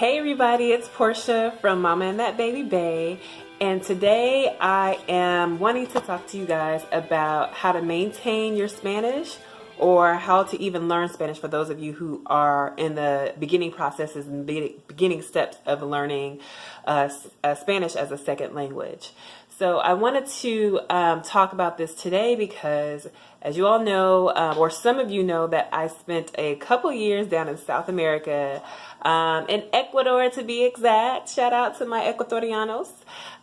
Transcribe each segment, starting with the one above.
Hey everybody, it's Portia from Mama and That Baby Bay, and today I am wanting to talk to you guys about how to maintain your Spanish or how to even learn Spanish for those of you who are in the beginning processes and beginning steps of learning Spanish as a second language. So I wanted to talk about this today because, as you all know, or some of you know, that I spent a couple years down in South America, in Ecuador to be exact. Shout out to my Ecuadorianos.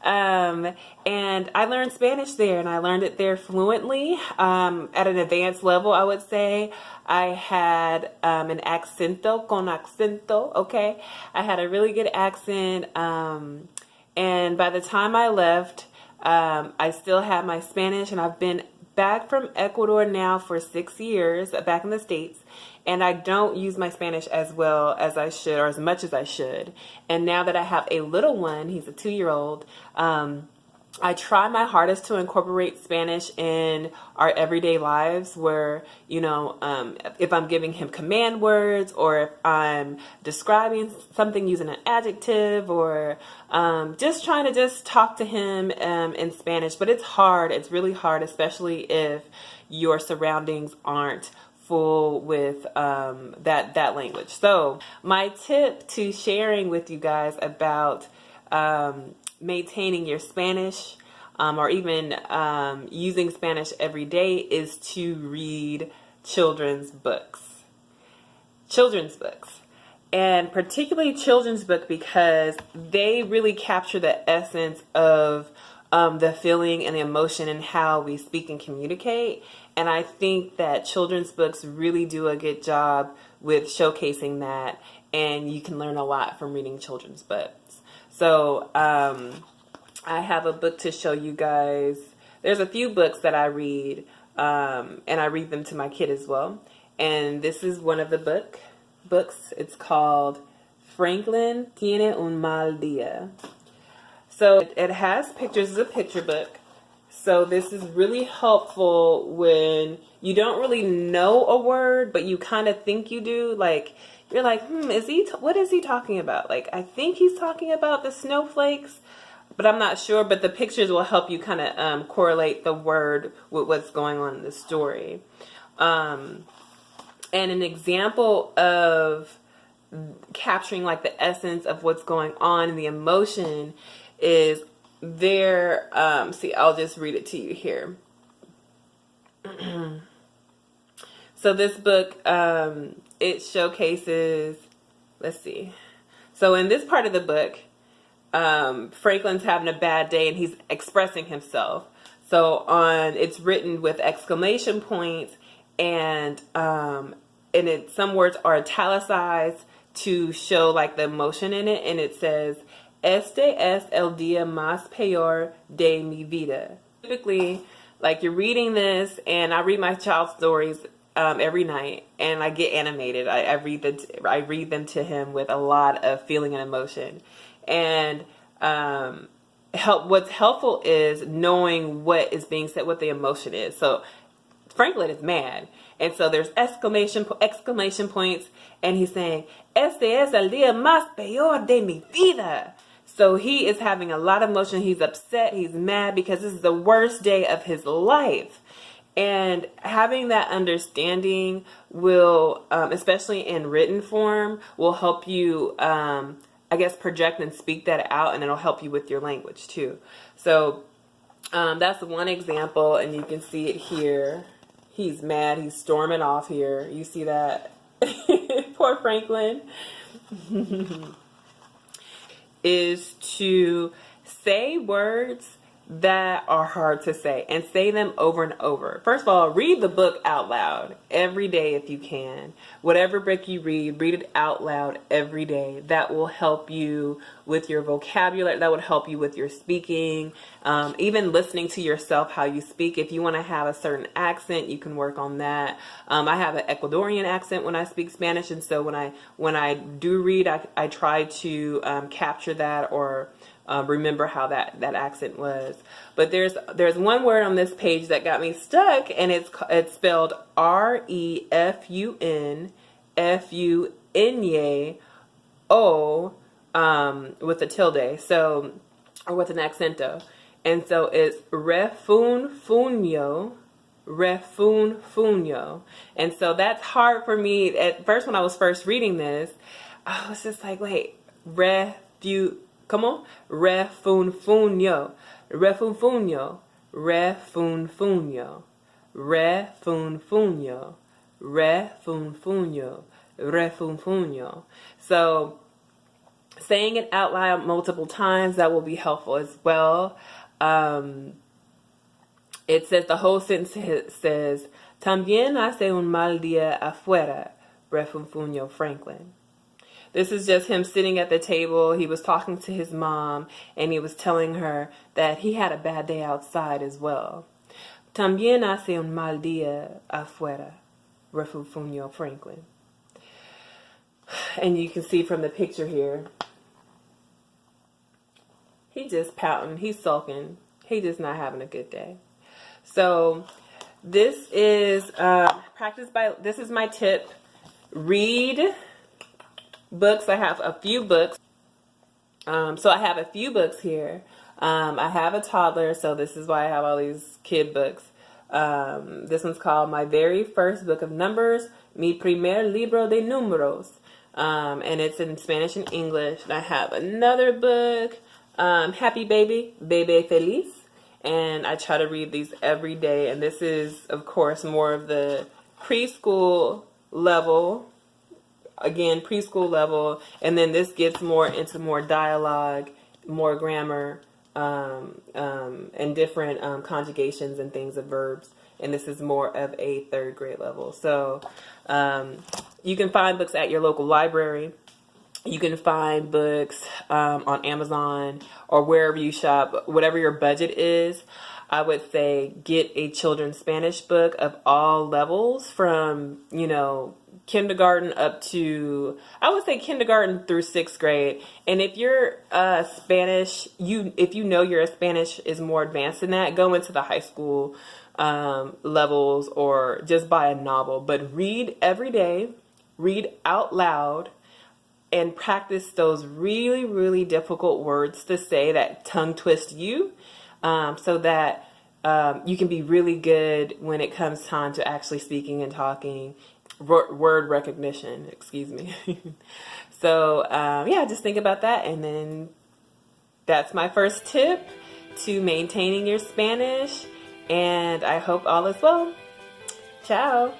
And I learned Spanish there, and I learned it there fluently at an advanced level, I would say. I had an acento con acento, okay? I had a really good accent, and by the time I left, I still had my Spanish, and I've been back from Ecuador now for 6 years, back in the States, and I don't use my Spanish as well as I should, or as much as I should. And now that I have a little one, he's a 2-year-old, I try my hardest to incorporate Spanish in our everyday lives where, if I'm giving him command words or if I'm describing something using an adjective or just trying to just talk to him in Spanish. But it's hard. It's really hard, especially if your surroundings aren't full with that language. So my tip to sharing with you guys about maintaining your Spanish or even using Spanish every day is to read children's books. And particularly children's book because they really capture the essence of the feeling and the emotion and how we speak and communicate. And I think that children's books really do a good job with showcasing that, and you can learn a lot from reading children's books. So I have a book to show you guys. There's a few books that I read, and I read them to my kid as well. And this is one of the books. It's called Franklin Tiene un Mal Día. So it has pictures. It's a picture book. So this is really helpful when you don't really know a word, but you kind of think you do. Like, you're like, what is he talking about? Like, I think he's talking about the snowflakes, but I'm not sure. But the pictures will help you kind of correlate the word with what's going on in the story. And an example of capturing like the essence of what's going on and the emotion is there. See, I'll just read it to you here. So this book, it showcases, let's see. So in this part of the book, Franklin's having a bad day and he's expressing himself. So it's written with exclamation points and some words are italicized to show like the emotion in it. And it says, "Este es el día más peor de mi vida." Typically, like you're reading this, and I read my child's stories every night, and I get animated. I read them to him with a lot of feeling and emotion. And what's helpful is knowing what is being said, what the emotion is. So Franklin is mad, and so there's exclamation points, and he's saying, "Este es el día más peor de mi vida." So he is having a lot of emotion. He's upset. He's mad because this is the worst day of his life. And having that understanding will, especially in written form, will help you, project and speak that out, and it'll help you with your language too. So that's one example, and you can see it here. He's mad. He's storming off here. You see that? Poor Franklin. Is to say words that are hard to say and say them over and over. First of all, read the book out loud every day if you can. Whatever book you read it out loud every day. That will help you with your vocabulary. That would help you with your speaking. Even listening to yourself, how you speak. If you want to have a certain accent, you can work on that. I have an Ecuadorian accent when I speak Spanish, and so when I do read, I try to capture that or remember how that accent was. But there's one word on this page that got me stuck, and it's spelled REFUNFUNYO with a tilde, so, or with an accento. And so it's refunfuño, refunfuño. And so that's hard for me. At first, when I was first reading this, I was just like, wait, come on, refunfuño, refunfuño, refunfuño, refunfuño, refunfuño, refunfuño. So saying it out loud multiple times, that will be helpful as well. It says, the whole sentence says, también hace un mal día afuera, refunfuño Franklin. This is just him sitting at the table. He was talking to his mom, and he was telling her that he had a bad day outside as well. También hace un mal día afuera, refunfuño Franklin. And you can see from the picture here, he just pouting, he's sulking, he just not having a good day. So this is this is my tip. Read books. I have a few books. So I have a few books here. I have a toddler, so this is why I have all these kid books. This one's called My Very First Book of Numbers, Mi Primer Libro de Números. And it's in Spanish and English. And I have another book, Happy Baby, Bebe Feliz. And I try to read these every day. And this is, of course, more of the preschool level. Again, preschool level. And then this gets more into more dialogue, more grammar, and different conjugations and things of verbs. And this is more of a third grade level. So you can find books at your local library. You can find books on Amazon or wherever you shop, whatever your budget is. I would say get a children's Spanish book of all levels from, kindergarten up to, I would say kindergarten through 6th grade. And if you're Spanish, if you know your Spanish is more advanced than that, go into the high school levels or just buy a novel. But read every day, read out loud, and practice those really, really difficult words to say that tongue twist you, so that you can be really good when it comes time to actually speaking and talking, word recognition, excuse me. So, just think about that. And then that's my first tip to maintaining your Spanish. And I hope all is well. Ciao.